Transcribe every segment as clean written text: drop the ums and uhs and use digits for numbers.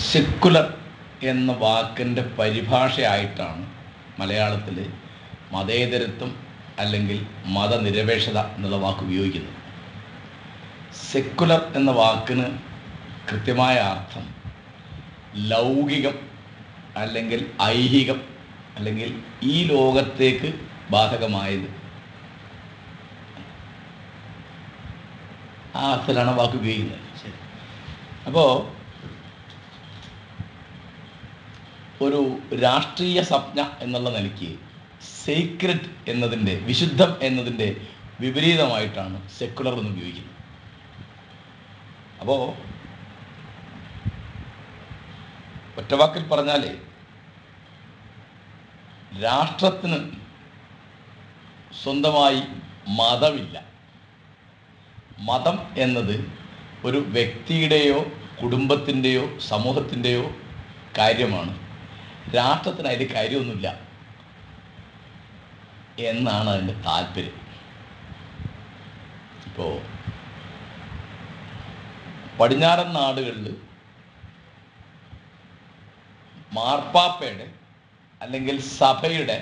Secular എന്ന വാക്കിൻ്റെ പരിഭാഷയായിട്ടാണ് മലയാളത്തിൽ മതേതരത്വം അല്ലെങ്കിൽ മതനിരപേക്ഷത എന്നുള്ള വാക്ക് ഉപയോഗിക്കുന്നത്. സെക്കുലർ എന്ന വാക്കിന് കൃത്യമായ അർത്ഥം ലൗകികം അല്ലെങ്കിൽ ഐഹികം അല്ലെങ്കിൽ ഈ ലോകത്തേക്ക് ബാധകമായത്, ആ അർത്ഥത്തിലാണ് വാക്ക് ഉപയോഗിക്കുന്നത്. അപ്പോൾ ഒരു രാഷ്ട്രീയ സംജ്ഞ എന്നുള്ള നിലയ്ക്ക് സീക്രട്ട് എന്നതിൻ്റെ, വിശുദ്ധം എന്നതിൻ്റെ വിപരീതമായിട്ടാണ് സെക്കുലർ എന്ന് ഉപയോഗിക്കുന്നത്. അപ്പോൾ ഒറ്റവാക്കിൽ പറഞ്ഞാൽ രാഷ്ട്രത്തിന് സ്വന്തമായി മതമില്ല. മതം എന്നത് ഒരു വ്യക്തിയുടെയോ കുടുംബത്തിൻ്റെയോ സമൂഹത്തിൻ്റെയോ കാര്യമാണ്. രാഷ്ട്രത്തിന് അതിൽ കാര്യമൊന്നുമില്ല എന്നാണ് അതിൻ്റെ താല്പര്യം. ഇപ്പോൾ പടിഞ്ഞാറൻ നാടുകളിൽ മാർപ്പാപ്പയുടെ അല്ലെങ്കിൽ സഭയുടെ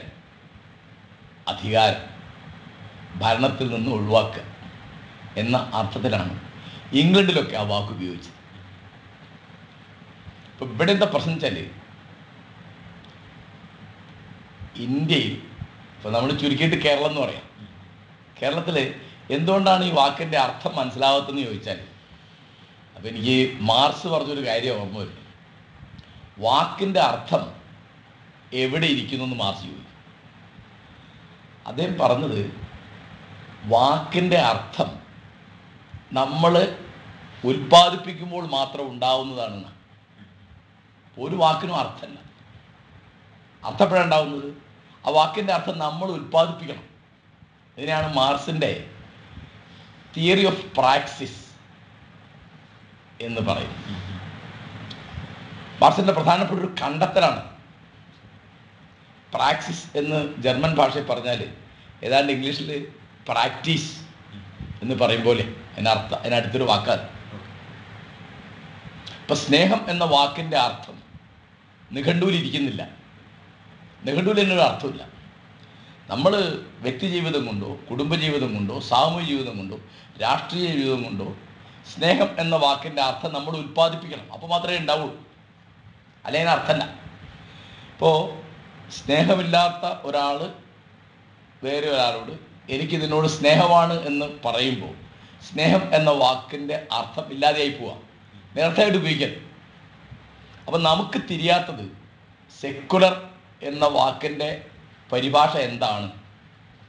അധികാരം ഭരണത്തിൽ നിന്ന് ഒഴിവാക്കുക എന്ന അർത്ഥത്തിലാണ് ഇംഗ്ലണ്ടിലൊക്കെ ആ വാക്ക് ഉപയോഗിച്ചത്. ഇപ്പം ഇവിടെ എന്താ പ്രശ്നം വെച്ചാൽ, ഇന്ത്യയിൽ ഇപ്പോൾ നമ്മൾ ചുരുക്കിയിട്ട് കേരളം എന്ന് പറയാം. കേരളത്തിൽ എന്തുകൊണ്ടാണ് ഈ വാക്കിൻ്റെ അർത്ഥം മനസ്സിലാവാത്തതെന്ന് ചോദിച്ചാൽ, അപ്പം എനിക്ക് മാർക്സ് പറഞ്ഞൊരു കാര്യം ഓർമ്മ വരും. വാക്കിൻ്റെ അർത്ഥം എവിടെ ഇരിക്കുന്നു എന്ന് മാർക്സ് ചോദിച്ചു. അദ്ദേഹം പറഞ്ഞത് വാക്കിൻ്റെ അർത്ഥം നമ്മൾ ഉൽപ്പാദിപ്പിക്കുമ്പോൾ മാത്രം ഉണ്ടാവുന്നതാണെന്ന്. ഒരു വാക്കിനും അർത്ഥമല്ല. അർത്ഥപ്പെടാൻ ഉണ്ടാവുന്നത് ആ വാക്കിൻ്റെ അർത്ഥം നമ്മൾ ഉൽപ്പാദിപ്പിക്കണം. ഇതിനെയാണ് മാർക്സിൻ്റെ തിയറി ഓഫ് പ്രാക്സിസ് എന്ന് പറയും. മാർക്സിൻ്റെ പ്രധാനപ്പെട്ട ഒരു കണ്ടെത്തലാണ് പ്രാക്സിസ് എന്ന് ജർമ്മൻ ഭാഷയിൽ പറഞ്ഞാൽ ഏതാണ്ട് ഇംഗ്ലീഷിൽ പ്രാക്ടീസ് എന്ന് പറയും പോലെ അതിനടുത്തൊരു വാക്കാണ്. ഇപ്പം സ്നേഹം എന്ന വാക്കിൻ്റെ അർത്ഥം നിഘണ്ടുവിലിരിക്കുന്നില്ല. നിഘണ്ടുവിൽ എന്നൊരു അർത്ഥമില്ല. നമ്മൾ വ്യക്തി ജീവിതം കൊണ്ടോ കുടുംബജീവിതം കൊണ്ടോ സാമൂഹിക ജീവിതം കൊണ്ടോ രാഷ്ട്രീയ ജീവിതം കൊണ്ടോ സ്നേഹം എന്ന വാക്കിൻ്റെ അർത്ഥം നമ്മൾ ഉൽപ്പാദിപ്പിക്കണം. അപ്പോൾ മാത്രമേ ഉണ്ടാവുള്ളൂ, അല്ലെങ്കിൽ അർത്ഥമല്ല. ഇപ്പോൾ സ്നേഹമില്ലാത്ത ഒരാൾ വേറെ ഒരാളോട് എനിക്കിതിനോട് സ്നേഹമാണ് എന്ന് പറയുമ്പോൾ സ്നേഹം എന്ന വാക്കിൻ്റെ അർത്ഥം ഇല്ലാതെയായി പോവാം, നേരത്തെയായിട്ട് ഉപയോഗിക്കരുത്. അപ്പം നമുക്ക് തിരിയാത്തത് സെക്കുലർ എന്ന വാക്കിൻ്റെ പരിഭാഷ എന്താണ്,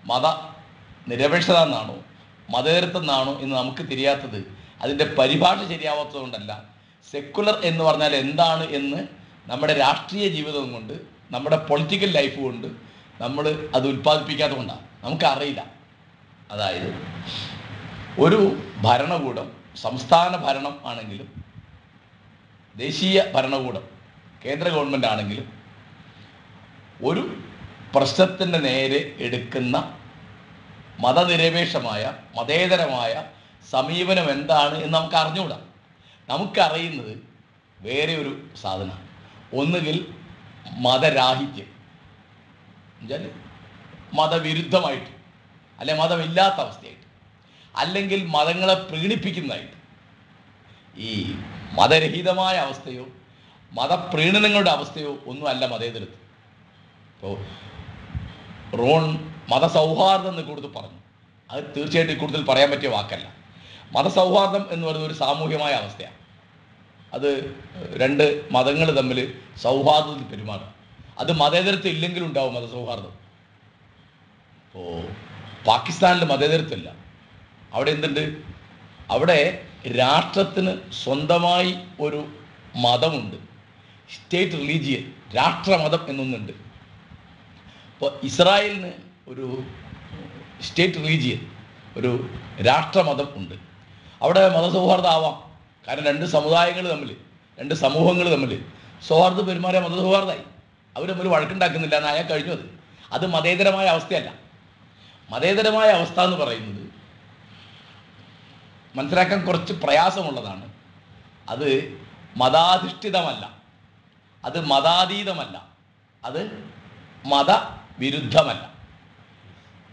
മത നിരപേക്ഷത എന്നാണോ മതേതരത്വം എന്നാണോ എന്ന് നമുക്ക് തിരിയാത്തത് അതിൻ്റെ പരിഭാഷ ശരിയാവാത്തത് കൊണ്ടല്ല. സെക്കുലർ എന്ന് പറഞ്ഞാൽ എന്താണ് എന്ന് നമ്മുടെ രാഷ്ട്രീയ ജീവിതം കൊണ്ട്, നമ്മുടെ പൊളിറ്റിക്കൽ ലൈഫ് കൊണ്ട് നമ്മൾ അത് ഉൽപ്പാദിപ്പിക്കാത്തത് കൊണ്ടാണ്, നമുക്കറിയില്ല. അതായത് ഒരു ഭരണകൂടം സംസ്ഥാന ഭരണം ആണെങ്കിലും ദേശീയ ഭരണകൂടം കേന്ദ്ര ഗവൺമെൻറ് ആണെങ്കിലും ഒരു പ്രശ്നത്തിൻ്റെ നേരെ എടുക്കുന്ന മതനിരപേക്ഷമായ മതേതരമായ സമീപനം എന്താണ് എന്ന് നമുക്ക് അറിഞ്ഞുകൂടാ. നമുക്കറിയുന്നത് വേറെ ഒരു സാധനമാണ്. ഒന്നുകിൽ മതരാഹിത്യം എന്നുവെച്ചാൽ മതവിരുദ്ധമായിട്ട്, അല്ലെ മതമില്ലാത്ത അവസ്ഥയായിട്ട്, അല്ലെങ്കിൽ മതങ്ങളെ പ്രീണിപ്പിക്കുന്നതായിട്ട്. ഈ മതരഹിതമായ അവസ്ഥയോ മതപ്രീണനങ്ങളുടെ അവസ്ഥയോ ഒന്നുമല്ല മതേതരത്വം. ഇപ്പോൾ റോൺ മതസൗഹാർദ്ദം എന്ന് കൂടുതൽ പറഞ്ഞു. അത് തീർച്ചയായിട്ടും കൂടുതൽ പറയാൻ പറ്റിയ വാക്കല്ല. മതസൗഹാർദ്ദം എന്ന് പറയുന്നത് ഒരു സാമൂഹികമായ അവസ്ഥയാണ്. അത് രണ്ട് മതങ്ങൾ തമ്മിൽ സൗഹാർദ്ദത്തിൽ പെരുമാറുക. അത് മതേതരത്വം ഇല്ലെങ്കിലും ഉണ്ടാവും മതസൗഹാർദ്ദം. ഇപ്പോൾ പാകിസ്ഥാനിൽ മതേതരത്വമില്ല. അവിടെ എന്തുണ്ട്? അവിടെ രാഷ്ട്രത്തിന് സ്വന്തമായി ഒരു മതമുണ്ട്, സ്റ്റേറ്റ് റിലീജിയൻ, രാഷ്ട്രമതം എന്നൊന്നുണ്ട്. ഇപ്പോൾ ഇസ്രായേലിന് ഒരു സ്റ്റേറ്റ് റിലീജിയൻ, ഒരു രാഷ്ട്രമതം ഉണ്ട്. അവിടെ മതസൗഹാർദ്ദം ആവാം. കാരണം രണ്ട് സമുദായങ്ങൾ തമ്മിൽ, രണ്ട് സമൂഹങ്ങൾ തമ്മിൽ സൗഹാർദ്ദം പെരുമാറിയ മതസൗഹാർദ്ദമായി. അവർ തമ്മിൽ വഴക്കുണ്ടാക്കുന്നില്ല എന്നായാൽ കഴിഞ്ഞു. അത് മതേതരമായ അവസ്ഥയല്ല. മതേതരമായ അവസ്ഥ എന്ന് പറയുന്നത് മനസ്സിലാക്കാൻ കുറച്ച് പ്രയാസമുള്ളതാണ്. അത് മതാധിഷ്ഠിതമല്ല, അത് മതാതീതമല്ല, അത് മതവിരുദ്ധമല്ല,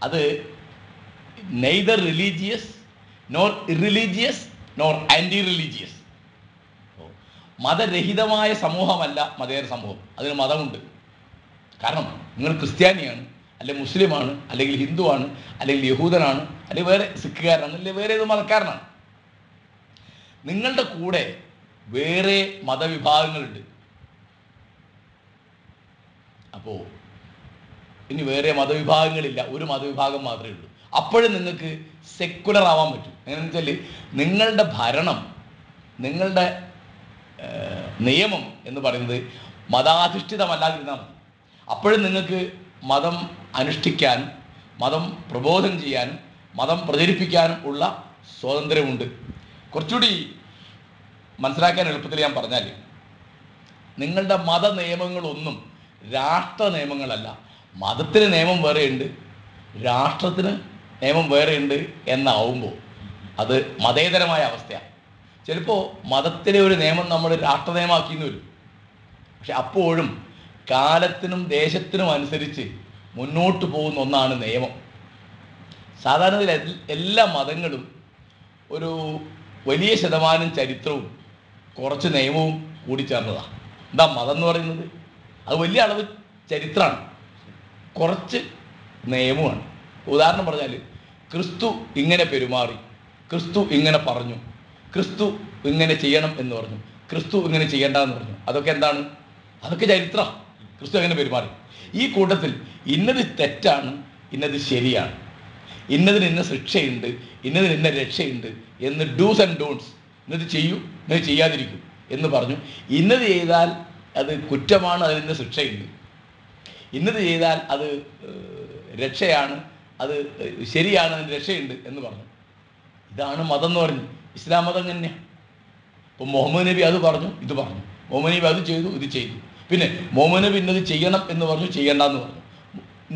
അത് neither religious nor irreligious nor anti religious. മതരഹിതമായ സമൂഹമല്ല മതേതര സമൂഹം. അതിന് മതമുണ്ട്. കാരണം നിങ്ങൾ ക്രിസ്ത്യാനിയാണ്, അല്ലെങ്കിൽ മുസ്ലിമാണ്, അല്ലെങ്കിൽ ഹിന്ദുവാണ്, അല്ലെങ്കിൽ യഹൂദനാണ്, അല്ലെങ്കിൽ വേറെ സിഖുകാരനാണ്, അല്ലെങ്കിൽ വേറെ ഏത് മതക്കാരനാണ്. നിങ്ങളുടെ കൂടെ വേറെ മതവിഭാഗങ്ങളുണ്ട്. അപ്പോൾ ഇനി വേറെ മതവിഭാഗങ്ങളില്ല, ഒരു മതവിഭാഗം മാത്രമേ ഉള്ളൂ. അപ്പോഴും നിങ്ങൾക്ക് സെക്കുലർ ആവാൻ പറ്റും. എങ്ങനെയാണെന്ന് വെച്ചാൽ നിങ്ങളുടെ ഭരണം, നിങ്ങളുടെ നിയമം എന്ന് പറയുന്നത് മതാധിഷ്ഠിതമല്ലാതിരുന്നാൽ മതി. അപ്പോഴും നിങ്ങൾക്ക് മതം അനുഷ്ഠിക്കാനും മതം പ്രബോധനം ചെയ്യാനും മതം പ്രചരിപ്പിക്കാനും ഉള്ള സ്വാതന്ത്ര്യമുണ്ട്. കുറച്ചുകൂടി മനസ്സിലാക്കാൻ എളുപ്പത്തിൽ ഞാൻ പറഞ്ഞാൽ, നിങ്ങളുടെ മത നിയമങ്ങളൊന്നും രാഷ്ട്ര നിയമങ്ങളല്ല. മതത്തിന് നിയമം വേറെയുണ്ട്, രാഷ്ട്രത്തിന് നിയമം വേറെയുണ്ട് എന്നാവുമ്പോൾ അത് മതേതരമായ അവസ്ഥയാണ്. ചിലപ്പോൾ മതത്തിലെ ഒരു നിയമം നമ്മൾ രാഷ്ട്ര നിയമമാക്കിയെന്ന് വരും. പക്ഷെ അപ്പോഴും കാലത്തിനും ദേശത്തിനും അനുസരിച്ച് മുന്നോട്ട് പോകുന്ന ഒന്നാണ് നിയമം. സാധാരണ എല്ലാ മതങ്ങളും ഒരു വലിയ ശതമാനം ചരിത്രവും കുറച്ച് നിയമവും കൂടി ചേർന്നതാണ്. എന്താ മതം എന്ന് പറയുന്നത്? അത് വലിയ അളവ് ചരിത്രമാണ്, കുറച്ച് നിയമമാണ്. ഉദാഹരണം പറഞ്ഞാൽ, ക്രിസ്തു ഇങ്ങനെ പെരുമാറി, ക്രിസ്തു ഇങ്ങനെ പറഞ്ഞു, ക്രിസ്തു ഇങ്ങനെ ചെയ്യണം എന്ന് പറഞ്ഞു, ക്രിസ്തു ഇങ്ങനെ ചെയ്യേണ്ട എന്ന് പറഞ്ഞു. അതൊക്കെ എന്താണ്? അതൊക്കെ ചരിത്രം. ക്രിസ്തു എങ്ങനെ പെരുമാറി. ഈ കൂട്ടത്തിൽ ഇന്നത് തെറ്റാണ്, ഇന്നത് ശരിയാണ്, ഇന്നതിന് ഇന്ന ശിക്ഷയുണ്ട്, ഇന്നതിന് ഇന്ന രക്ഷയുണ്ട് എന്ന് ഡൂസ് ആൻഡ് ഡോൺട്സ്, ഇന്നത് ചെയ്യൂ, ഇന്നത് ചെയ്യാതിരിക്കും എന്ന് പറഞ്ഞു. ഇന്നത് ചെയ്താൽ അത് കുറ്റമാണ്, അതിന് ശിക്ഷയുണ്ട്, ഇന്നത് ചെയ്താൽ അത് രക്ഷയാണ്, അത് ശരിയാണ്, അതിന് രക്ഷയുണ്ട് എന്ന് പറഞ്ഞു. ഇതാണ് മതം എന്ന് പറഞ്ഞു. ഇസ്ലാം മതം തന്നെയാണ്. ഇപ്പോൾ മുഹമ്മദ് നബി അത് പറഞ്ഞു, ഇത് പറഞ്ഞു. മുഹമ്മദ് നബി അത് ചെയ്തു, ഇത് ചെയ്തു. പിന്നെ മുഹമ്മദ് നബി ഇന്നത് ചെയ്യണം എന്ന് പറഞ്ഞു, ചെയ്യണ്ടെന്ന് പറഞ്ഞു.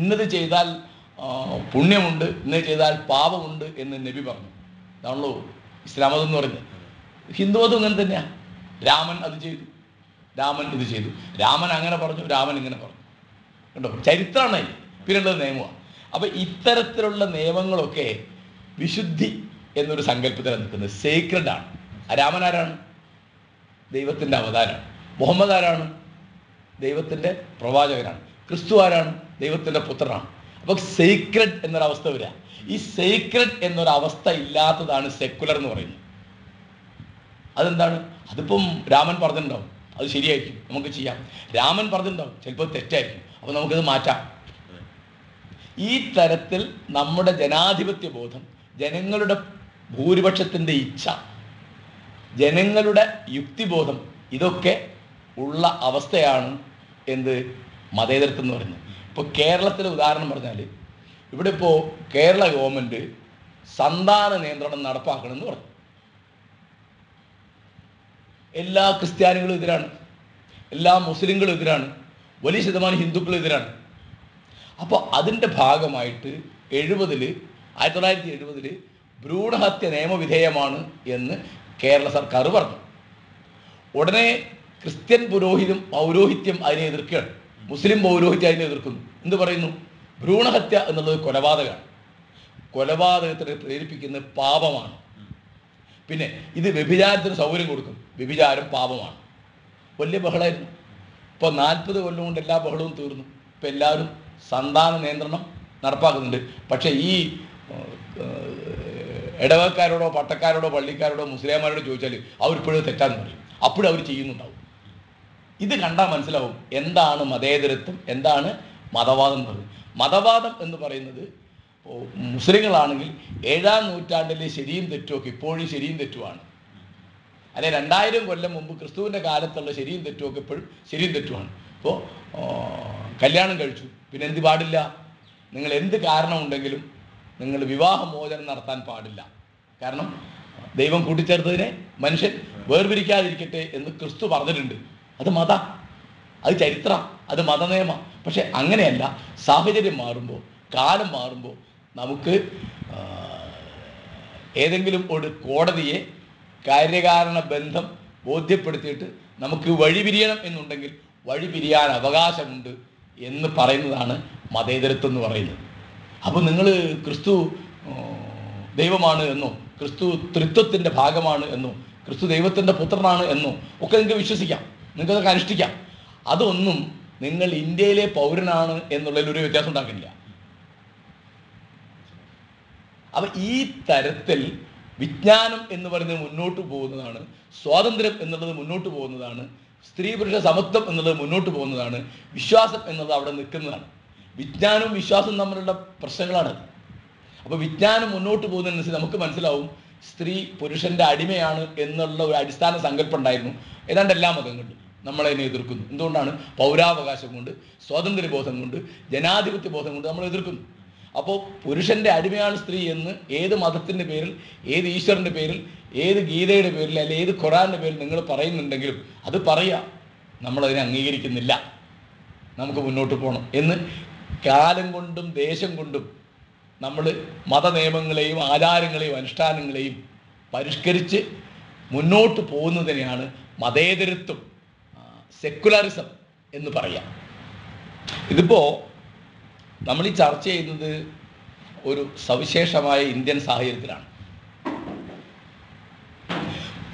ഇന്നത് ചെയ്താൽ പുണ്യമുണ്ട്, ഇന്നത് ചെയ്താൽ പാപമുണ്ട് എന്ന് നബി പറഞ്ഞു. ഇതാണല്ലോ ഇസ്ലാം മതം എന്ന് പറയുന്നത്. ഹിന്ദു മതം ഇങ്ങനെ തന്നെയാണ്. രാമൻ അത് ചെയ്തു, രാമൻ ഇത് ചെയ്തു, രാമൻ അങ്ങനെ പറഞ്ഞു, രാമൻ ഇങ്ങനെ പറഞ്ഞു. കണ്ടോ? ചരിത്രമാണ്. പിന്നുള്ളത് നിയമമാണ്. അപ്പം ഇത്തരത്തിലുള്ള നിയമങ്ങളൊക്കെ വിശുദ്ധി എന്നൊരു സങ്കല്പത്തിലാണ് നിൽക്കുന്നത്. സേക്രഡാണ്. രാമൻ ആരാണ്? ദൈവത്തിൻ്റെ അവതാരമാണ്. മുഹമ്മദ് ആരാണ്? ദൈവത്തിൻ്റെ പ്രവാചകനാണ്. ക്രിസ്തു ആരാണ്? ദൈവത്തിൻ്റെ പുത്രനാണ്. അപ്പോൾ സേക്രഡ് എന്നൊരവസ്ഥ വരിക. ഈ സേക്രഡ് എന്നൊരവസ്ഥ ഇല്ലാത്തതാണ് സെക്കുലർ എന്ന് പറയുന്നത്. അതെന്താണ്? അതിപ്പം രാമൻ പറഞ്ഞിട്ടുണ്ടാവും, അത് ശരിയായിരിക്കും, നമുക്ക് ചെയ്യാം. രാമൻ പറഞ്ഞിട്ടുണ്ടാവും, ചിലപ്പോൾ തെറ്റായിരിക്കും, അപ്പോൾ നമുക്കത് മാറ്റാം. ഈ തരത്തിൽ നമ്മുടെ ജനാധിപത്യ ബോധം, ജനങ്ങളുടെ ഭൂരിപക്ഷത്തിൻ്റെ ഇച്ഛ, ജനങ്ങളുടെ യുക്തിബോധം, ഇതൊക്കെ ഉള്ള അവസ്ഥയാണ് എന്ത്? മതേതരത്വം എന്ന് പറയുന്നത്. ഇപ്പോൾ കേരളത്തിലെ ഉദാഹരണം പറഞ്ഞാൽ, ഇവിടെ ഇപ്പോൾ കേരള ഗവൺമെൻറ് സന്താന നിയന്ത്രണം നടപ്പാക്കണമെന്ന് പറഞ്ഞു. എല്ലാ ക്രിസ്ത്യാനികളും എതിരാണ്, എല്ലാ മുസ്ലിങ്ങളും എതിരാണ്, വലിയ ശതമാനം ഹിന്ദുക്കളും എതിരാണ്. അപ്പോൾ അതിൻ്റെ ഭാഗമായിട്ട് 1970 ഭ്രൂണഹത്യ നിയമവിധേയമാണ് എന്ന് കേരള സർക്കാർ പറഞ്ഞു. ഉടനെ ക്രിസ്ത്യൻ പൗരോഹിത്യം അതിനെ എതിർക്കുകയാണ്, മുസ്ലിം പൗരോഹിത്യം അതിനെ എതിർക്കുന്നു. എന്ത് പറയുന്നു? ഭ്രൂണഹത്യ എന്നുള്ളത് കൊലപാതകമാണ്, കൊലപാതകത്തിന് പ്രേരിപ്പിക്കുന്നത് പാപമാണ്, പിന്നെ ഇത് വ്യഭിചാരത്തിന് സൗകര്യം കൊടുക്കും, വ്യഭിചാരം പാപമാണ്. വലിയ ബഹളമായിരുന്നു. ഇപ്പോൾ 40 കൊല്ലം കൊണ്ട് എല്ലാ ബഹളവും തീർന്നു. ഇപ്പോൾ എല്ലാവരും സന്താന നിയന്ത്രണം നടപ്പാക്കുന്നുണ്ട്. പക്ഷേ ഈ ഇടവക്കാരോടോ പട്ടക്കാരോടോ പള്ളിക്കാരോടോ മുസ്ലിംമാരോടോ ചോദിച്ചാൽ അവരിപ്പോഴും തെറ്റാന്ന് പറയും. അപ്പോഴും അവർ ചെയ്യുന്നുണ്ടാവും. ഇത് കണ്ടാൽ മനസ്സിലാവും എന്താണ് മതേതരത്വം, എന്താണ് മതവാദം എന്ന് പറയുന്നത്. മതവാദം എന്ന് പറയുന്നത് മുസ്ലിങ്ങളാണെങ്കിൽ 7-ാം നൂറ്റാണ്ടിലെ ശരിയും തെറ്റുമൊക്കെ ഇപ്പോഴും ശരിയും തെറ്റുമാണ്. അല്ലെ 2000 കൊല്ലം മുമ്പ് ക്രിസ്തുവിൻ്റെ കാലത്തുള്ള ശരിയും തെറ്റുമൊക്കെ ഇപ്പോഴും ശരിയും തെറ്റുമാണ്. ഇപ്പോൾ കല്യാണം കഴിച്ചു, പിന്നെ എന്ത് പാടില്ല? നിങ്ങൾ എന്ത് കാരണമുണ്ടെങ്കിലും നിങ്ങൾ വിവാഹമോചനം നടത്താൻ പാടില്ല. കാരണം ദൈവം കൂട്ടിച്ചേർത്തതിനെ മനുഷ്യൻ വേർപിരിക്കാതിരിക്കട്ടെ എന്ന് ക്രിസ്തു പറഞ്ഞിട്ടുണ്ട്. അത് അത് ചരിത്രം, അത് മതനിയമം. പക്ഷെ അങ്ങനെയല്ല. സാഹചര്യം മാറുമ്പോൾ, കാലം മാറുമ്പോൾ നമുക്ക് ഏതെങ്കിലും ഒരു കോടതിയെ കാര്യകാരണ ബന്ധം ബോധ്യപ്പെടുത്തിയിട്ട് നമുക്ക് വഴി പിരിയണം എന്നുണ്ടെങ്കിൽ വഴി പിരിയാൻ അവകാശമുണ്ട് എന്ന് പറയുന്നതാണ് മതേതരത്വം എന്ന് പറയുന്നത്. അപ്പോൾ നിങ്ങൾ ക്രിസ്തു ദൈവമാണ് എന്നോ ക്രിസ്തു ത്രിത്വത്തിൻ്റെ ഭാഗമാണ് എന്നോ ക്രിസ്തു ദൈവത്തിൻ്റെ പുത്രനാണ് എന്നോ ഒക്കെ നിങ്ങൾക്ക് വിശ്വസിക്കാം, നിങ്ങൾക്കതൊക്കെ അനുഷ്ഠിക്കാം. അതൊന്നും നിങ്ങൾ ഇന്ത്യയിലെ പൗരനാണ് എന്നുള്ളതിൽ ഒരു വ്യത്യാസം ഉണ്ടാക്കില്ല. അപ്പം ഈ തരത്തിൽ വിജ്ഞാനം എന്ന് പറയുന്നത് മുന്നോട്ട് പോകുന്നതാണ്, സ്വാതന്ത്ര്യം എന്നുള്ളത് മുന്നോട്ട് പോകുന്നതാണ്, സ്ത്രീ പുരുഷ സമത്വം എന്നുള്ളത് മുന്നോട്ട് പോകുന്നതാണ്, വിശ്വാസം എന്നുള്ളത് അവിടെ നിൽക്കുന്നതാണ്. വിജ്ഞാനവും വിശ്വാസവും തമ്മിലുള്ള പ്രശ്നങ്ങളാണ്. അപ്പോൾ വിജ്ഞാനം മുന്നോട്ട് പോകുന്നതിനനുസരിച്ച് നമുക്ക് മനസ്സിലാവും സ്ത്രീ പുരുഷൻ്റെ അടിമയാണ് എന്നുള്ള ഒരു അടിസ്ഥാന സങ്കല്പം ഉണ്ടായിരുന്നു ഏതാണ്ട് എല്ലാ മതങ്ങളിലും. നമ്മളതിനെ എതിർക്കുന്നു. എന്തുകൊണ്ടാണ്? പൗരാവകാശം കൊണ്ട്, സ്വാതന്ത്ര്യബോധം കൊണ്ട്, ജനാധിപത്യ ബോധം കൊണ്ട് നമ്മൾ എതിർക്കുന്നു. അപ്പോൾ പുരുഷൻ്റെ അടിമയാണ് സ്ത്രീ എന്ന് ഏത് മതത്തിൻ്റെ പേരിൽ, ഏത് ഈശ്വരൻ്റെ പേരിൽ, ഏത് ഗീതയുടെ പേരിൽ, അല്ലെങ്കിൽ ഏത് ഖുറാൻ്റെ പേരിൽ നിങ്ങൾ പറയുന്നുണ്ടെങ്കിലും അത് പറയുക, നമ്മളതിനെ അംഗീകരിക്കുന്നില്ല, നമുക്ക് മുന്നോട്ട് പോകണം എന്ന് കാലം കൊണ്ടും ദേശം കൊണ്ടും നമ്മൾ മതനിയമങ്ങളെയും ആചാരങ്ങളെയും അനുഷ്ഠാനങ്ങളെയും പരിഷ്കരിച്ച് മുന്നോട്ട് പോകുന്നതിനെയാണ് മതേതരത്വം, സെക്കുലറിസം എന്ന് പറയാം. ഇതിപ്പോൾ നമ്മൾ ഈ ചർച്ച ചെയ്യുന്നത് ഒരു സവിശേഷമായ ഇന്ത്യൻ സാഹചര്യത്തിലാണ്.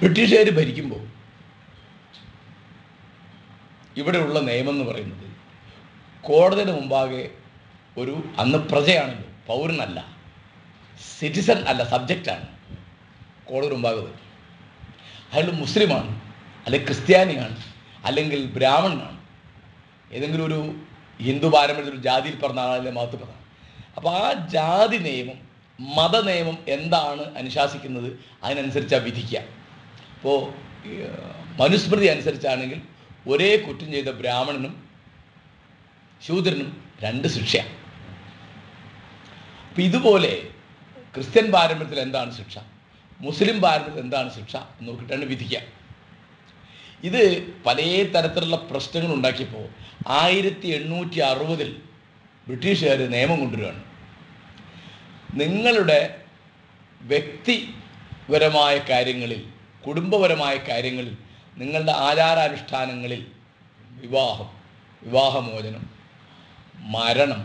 ബ്രിട്ടീഷുകാർ ഭരിക്കുമ്പോൾ ഇവിടെയുള്ള നിയമം എന്ന് പറയുന്നത് കോടതിയുടെ മുമ്പാകെ ഒരു അന്ന് പ്രജയാണല്ലോ, പൗരനല്ല, സിറ്റിസൺ അല്ല, സബ്ജക്റ്റാണ് കോടതി മുമ്പാകെ വരും. അയാൾ മുസ്ലിമാണ്, അല്ലെങ്കിൽ ക്രിസ്ത്യാനിയാണ്, അല്ലെങ്കിൽ ബ്രാഹ്മണനാണ്, ഏതെങ്കിലും ഒരു ഹിന്ദു പാരമ്പര്യത്തിൽ ഒരു ജാതിയിൽ പറഞ്ഞ ആളല്ലേ മതത്തിൽ പറഞ്ഞ. അപ്പോൾ ആ ജാതി നിയമം, മതനിയമം എന്താണ് അനുശാസിക്കുന്നത് അതിനനുസരിച്ചാണ് വിധിക്കുക. ഇപ്പോൾ മനുസ്മൃതി അനുസരിച്ചാണെങ്കിൽ ഒരേ കുറ്റം ചെയ്ത ബ്രാഹ്മണനും ശൂദ്രനും 2 ശിക്ഷയാണ്. അപ്പം ഇതുപോലെ ക്രിസ്ത്യൻ പാരമ്പര്യത്തിൽ എന്താണ് ശിക്ഷ, മുസ്ലിം പാരമ്പര്യത്തിൽ എന്താണ് ശിക്ഷ എന്ന് നോക്കിയിട്ടാണ് വിധിക്കുക. ഇത് പല തരത്തിലുള്ള പ്രശ്നങ്ങൾ ഉണ്ടാക്കിയപ്പോൾ 1860 ബ്രിട്ടീഷുകാർ നിയമം കൊണ്ടുവരികയാണ്. നിങ്ങളുടെ വ്യക്തിപരമായ കാര്യങ്ങളിൽ, കുടുംബപരമായ കാര്യങ്ങളിൽ, നിങ്ങളുടെ ആചാരാനുഷ്ഠാനങ്ങളിൽ വിവാഹമോചനം, മരണം,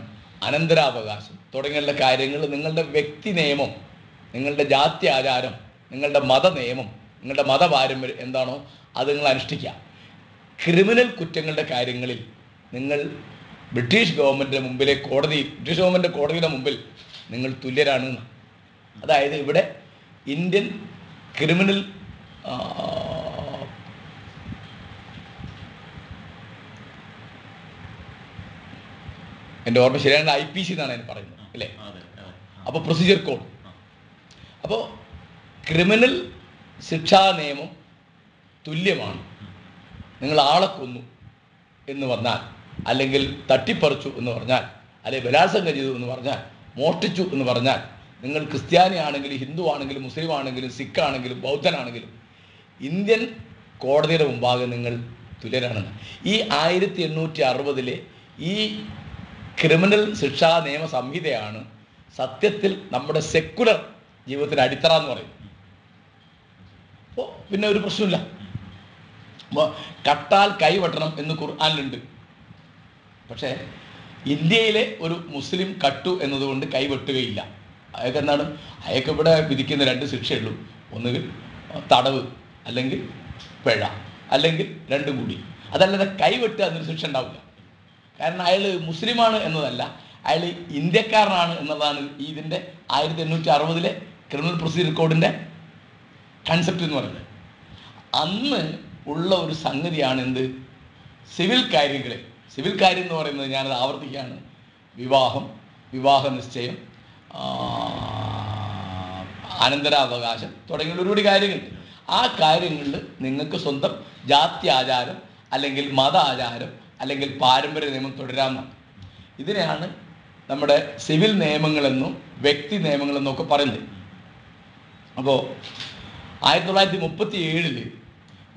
അനന്തരാവകാശം തുടങ്ങിയുള്ള കാര്യങ്ങൾ നിങ്ങളുടെ വ്യക്തി നിയമം, നിങ്ങളുടെ ജാതി ആചാരം, നിങ്ങളുടെ മത നിയമം, നിങ്ങളുടെ മതപാരമ്പര്യം എന്താണോ അത് നിങ്ങൾ അനുഷ്ഠിക്കുക. ക്രിമിനൽ കുറ്റങ്ങളുടെ കാര്യങ്ങളിൽ നിങ്ങൾ ബ്രിട്ടീഷ് ഗവൺമെൻറ്റിൻ്റെ മുമ്പിലെ ബ്രിട്ടീഷ് ഗവൺമെൻറ് കോടതിയുടെ മുമ്പിൽ നിങ്ങൾ തുല്യരാണ്. അതായത് ഇവിടെ ഇന്ത്യൻ ക്രിമിനൽ എൻ്റെ ഓർമ്മ ശരിയാണ്, IPC എന്നാണ് അതിന് പറയുന്നത് അല്ലേ? അപ്പോൾ പ്രൊസീജിയർ കോഡ്. അപ്പോൾ ക്രിമിനൽ ശിക്ഷാ നിയമം തുല്യമാണ്. നിങ്ങൾ ആളെ കൊന്നു എന്ന് പറഞ്ഞാൽ, അല്ലെങ്കിൽ തട്ടിപ്പറിച്ചു എന്ന് പറഞ്ഞാൽ, അല്ലെങ്കിൽ ബലാത്സംഗം ചെയ്തു എന്ന് പറഞ്ഞാൽ, മോഷ്ടിച്ചു എന്ന് പറഞ്ഞാൽ, നിങ്ങൾ ക്രിസ്ത്യാനി ആണെങ്കിലും ഹിന്ദു ആണെങ്കിലും മുസ്ലിം ആണെങ്കിലും സിഖ് ആണെങ്കിലും ബൗദ്ധനാണെങ്കിലും ഇന്ത്യൻ കോടതിയുടെ മുമ്പാകെ നിങ്ങൾ തുല്യരാണെന്ന്. ഈ 1860 ഈ ക്രിമിനൽ ശിക്ഷാ നിയമ സംഹിതയാണ് സത്യത്തിൽ നമ്മുടെ സെക്കുലർ ജീവിതത്തിൻ്റെ അടിത്തറ എന്ന് പറയുന്നത്. അപ്പോൾ പിന്നെ ഒരു പ്രശ്നമില്ല. കട്ടാൽ കൈവെട്ടണം എന്ന് ഖുർആനിലുണ്ട്. പക്ഷേ ഇന്ത്യയിലെ ഒരു മുസ്ലിം കട്ടു എന്നതുകൊണ്ട് കൈവെട്ടുകയില്ല. അയാൾക്ക് എന്താണ്, അയാൾക്ക് ഇവിടെ വിധിക്കുന്ന 2 ശിക്ഷയുള്ളൂ. ഒന്നുകിൽ തടവ്, അല്ലെങ്കിൽ പിഴ, അല്ലെങ്കിൽ 2 കൂടി. അതല്ലാതെ കൈവെട്ടുക എന്നൊരു ശിക്ഷ ഉണ്ടാവില്ല. കാരണം അയാൾ മുസ്ലിമാണ് എന്നതല്ല, അയാൾ ഇന്ത്യക്കാരനാണ് എന്നുള്ളതാണ് ഇതിൻ്റെ 1860 ക്രിമിനൽ പ്രൊസീജിയർ കോഡിൻ്റെ കൺസെപ്റ്റ് എന്ന് പറയുന്നത്. അന്ന് ഉള്ള ഒരു സംഗതിയാണ് എന്ത്, സിവിൽ കാര്യങ്ങളിൽ. സിവിൽ കാര്യം എന്ന് പറയുന്നത്, ഞാനത് ആവർത്തിക്കുകയാണ്, വിവാഹ നിശ്ചയം, അനന്തരാവകാശം തുടങ്ങിയ ഒരുപാട് കാര്യങ്ങളുണ്ട്. ആ കാര്യങ്ങളിൽ നിങ്ങൾക്ക് സ്വന്തം ജാതി ആചാരം, അല്ലെങ്കിൽ മത ആചാരം, അല്ലെങ്കിൽ പാരമ്പര്യ നിയമം തുടരാമെന്നാണ്. ഇതിനെയാണ് നമ്മുടെ സിവിൽ നിയമങ്ങളെന്നും വ്യക്തി നിയമങ്ങളെന്നും ഒക്കെ പറയുന്നത്. അപ്പോൾ 1937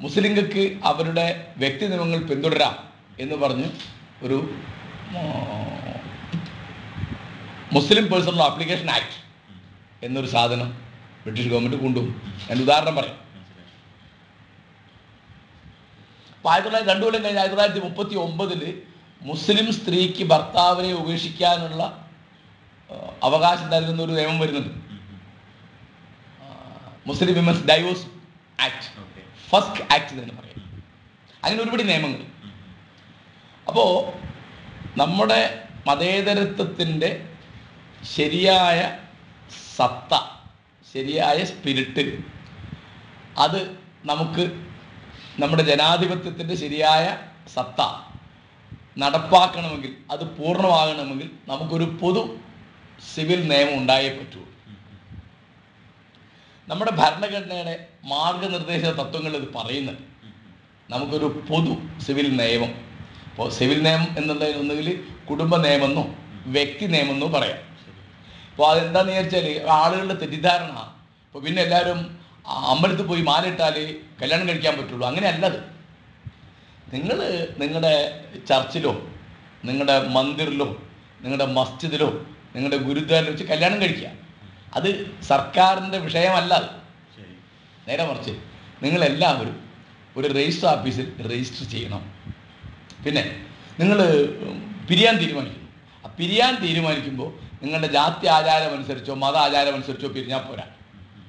മുസ്ലിങ്ങൾക്ക് അവരുടെ വ്യക്തി നിയമങ്ങൾ പിന്തുടരാം എന്ന് പറഞ്ഞ് ഒരു മുസ്ലിം പേഴ്സണൽ ആപ്ലിക്കേഷൻ ആക്ട് എന്നൊരു സാധനം ബ്രിട്ടീഷ് ഗവൺമെൻറ് കൊണ്ടുവന്നു. ഞാൻ ഉദാഹരണം പറയാം. അപ്പോൾ 2 കൊല്ലം കഴിഞ്ഞ് 1939 മുസ്ലിം സ്ത്രീക്ക് ഭർത്താവിനെ ഉപേക്ഷിക്കാനുള്ള അവകാശം നൽകുന്ന ഒരു നിയമം വരുന്നുണ്ട്. Muslim women's divorce act, first act എന്ന് പറയാം. അങ്ങനെ ഒരുപാട് നിയമങ്ങൾ. അപ്പോൾ നമ്മുടെ മതേതരത്വത്തിൻ്റെ ശരിയായ സത്ത, ശരിയായ സ്പിരിറ്റ്, അത് നമുക്ക് നമ്മുടെ ജനാധിപത്യത്തിൻ്റെ ശരിയായ സത്ത നടപ്പാക്കണമെങ്കിൽ, അത് പൂർണ്ണമാകണമെങ്കിൽ നമുക്കൊരു പൊതു സിവിൽ നിയമം ഉണ്ടായേ പറ്റുള്ളൂ. നമ്മുടെ ഭരണഘടനയുടെ മാർഗനിർദ്ദേശ തത്വങ്ങൾ ഇത് പറയുന്നത് നമുക്കൊരു പൊതു സിവിൽ നിയമം. ഇപ്പോൾ സിവിൽ നിയമം എന്നുള്ളതിന് ഒന്നുകിൽ കുടുംബ നിയമെന്നോ വ്യക്തി നിയമെന്നോ പറയാം. അപ്പോൾ അതെന്താണെന്ന് വിചാരിച്ചാൽ ആളുകളുടെ തെറ്റിദ്ധാരണ, ഇപ്പോൾ പിന്നെ എല്ലാവരും അമ്പലത്തിൽ പോയി മാലയിട്ടാൽ കല്യാണം കഴിക്കാൻ പറ്റുള്ളൂ. അങ്ങനെയല്ലത്. നിങ്ങൾ നിങ്ങളുടെ ചർച്ചിലോ നിങ്ങളുടെ മന്ദിറിലോ നിങ്ങളുടെ മസ്ജിദിലോ നിങ്ങളുടെ ഗുരുദ്വാരയിലോ വെച്ച് കല്യാണം കഴിക്കുക. അത് സർക്കാരിൻ്റെ വിഷയമല്ല. അത് നേരെ മറിച്ച് നിങ്ങളെല്ലാവരും ഒരു രജിസ്റ്റർ ഓഫീസിൽ രജിസ്റ്റർ ചെയ്യണം. പിന്നെ നിങ്ങൾ പിരിയാൻ തീരുമാനിക്കുന്നു. ആ പിരിയാൻ തീരുമാനിക്കുമ്പോൾ നിങ്ങളുടെ ജാതി ആചാരം അനുസരിച്ചോ മത ആചാരം അനുസരിച്ചോ പിരിഞ്ഞാൽ പോരാ.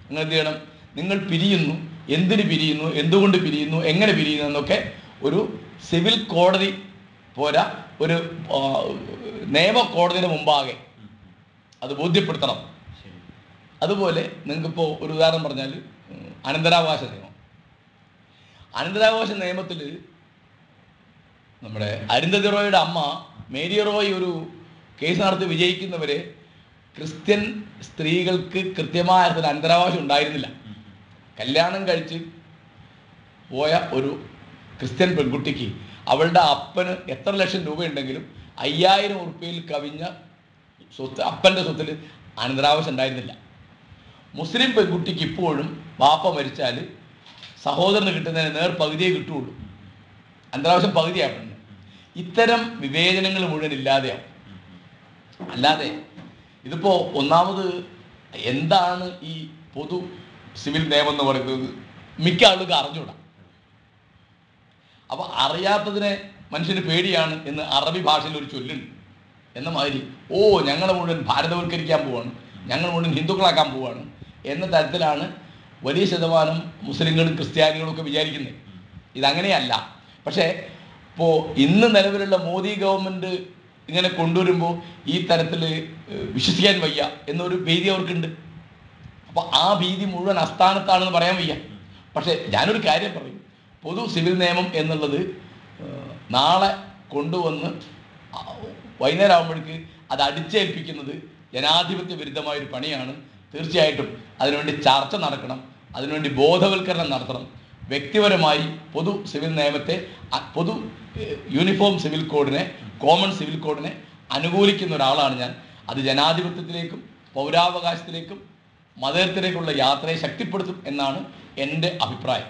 നിങ്ങൾ എന്ത് ചെയ്യണം? നിങ്ങൾ പിരിയുന്നു, എന്തിന് പിരിയുന്നു, എന്തുകൊണ്ട് പിരിയുന്നു, എങ്ങനെ പിരിയുന്നു എന്നൊക്കെ ഒരു സിവിൽ കോടതി പോരാ, ഒരു നിയമ കോടതിയുടെ മുമ്പാകെ അത് ബോധ്യപ്പെടുത്തണം. അതുപോലെ നിങ്ങൾക്കിപ്പോൾ ഒരു ഉദാഹരണം പറഞ്ഞാൽ അനന്തരാവകാശ നിയമം. അനന്തരാവകാശ നിയമത്തിൽ നമ്മുടെ അരുന്ധതി റോയുടെ അമ്മ മേരി റോയ് ഒരു കേസ് നടത്തി വിജയിക്കുന്നവരെ ക്രിസ്ത്യൻ സ്ത്രീകൾക്ക് കൃത്യമായ അർത്ഥത്തിൽ അനന്തരാവകാശം ഉണ്ടായിരുന്നില്ല. കല്യാണം കഴിച്ച് പോയ ഒരു ക്രിസ്ത്യൻ പെൺകുട്ടിക്ക് അവളുടെ അപ്പന് എത്ര ലക്ഷം രൂപയുണ്ടെങ്കിലും 5000 ഉറുപ്പികയിൽ കവിഞ്ഞ സ്വത്ത്, അപ്പൻ്റെ സ്വത്തിൽ അനന്തരാവകാശം ഉണ്ടായിരുന്നില്ല. മുസ്ലിം പെൺകുട്ടിക്ക് ഇപ്പോഴും വാപ്പ മരിച്ചാൽ സഹോദരന് കിട്ടുന്നതിന് നേർ പകുതിയേ കിട്ടുകയുള്ളൂ. അനന്തരാവകാശം പകുതിയാക്കണം. ഇത്തരം വിവേചനങ്ങൾ മുഴുവൻ ഇല്ലാതെയാവും. അല്ലാതെ ഇതിപ്പോൾ ഒന്നാമത് എന്താണ് ഈ പൊതു സിവിൽ നിയമം എന്ന് പറയുന്നത് മിക്ക ആളുകൾക്ക് അറിഞ്ഞൂടാ. അപ്പോൾ അറിയാത്തതിനെ മനുഷ്യന് പേടിയാണ് എന്ന് അറബി ഭാഷയിൽ ഒരു ചൊല്ലുണ്ട്. എന്ന മാതിരി ഞങ്ങൾ മുഴുവൻ ഭാരതവൽക്കരിക്കാൻ പോവാണ്, ഞങ്ങൾ മുഴുവൻ ഹിന്ദുക്കളാക്കാൻ പോവാണ് എന്ന തരത്തിലാണ് വലിയ ശതമാനം മുസ്ലിങ്ങളും ക്രിസ്ത്യാനികളും ഒക്കെ വിചാരിക്കുന്നത്. ഇതങ്ങനെയല്ല. പക്ഷേ ഇപ്പോൾ ഇന്ന് നിലവിലുള്ള മോദി ഗവൺമെൻറ് ഇങ്ങനെ കൊണ്ടുവരുമ്പോൾ ഈ തരത്തിൽ വിശ്വസിക്കാൻ വയ്യ എന്നൊരു ഭീതി അവർക്കുണ്ട്. അപ്പോൾ ആ ഭീതി മുഴുവൻ അസ്ഥാനത്താണെന്ന് പറയാൻ വയ്യ. പക്ഷേ ഞാനൊരു കാര്യം പറയും, പൊതു സിവിൽ നിയമം എന്നുള്ളത് നാളെ കൊണ്ടുവന്ന് വൈകുന്നേരം ആകുമ്പോഴേക്ക് അത് അടിച്ചേൽപ്പിക്കുന്നത് ജനാധിപത്യ വിരുദ്ധമായൊരു പണിയാണ്. തീർച്ചയായിട്ടും അതിനുവേണ്ടി ചർച്ച നടക്കണം, അതിനുവേണ്ടി ബോധവൽക്കരണം നടത്തണം. വ്യക്തിപരമായി പൊതു സിവിൽ നിയമത്തെ, പൊതു യൂണിഫോം സിവിൽ കോഡിനെ, കോമൺ സിവിൽ കോഡിനെ അനുകൂലിക്കുന്ന ഒരാളാണ് ഞാൻ. അത് ജനാധിപത്യത്തിലേക്കും പൗരാവകാശത്തിലേക്കും മതത്തിലേക്കുള്ള യാത്രയെ ശക്തിപ്പെടുത്തും എന്നാണ് എൻ്റെ അഭിപ്രായം.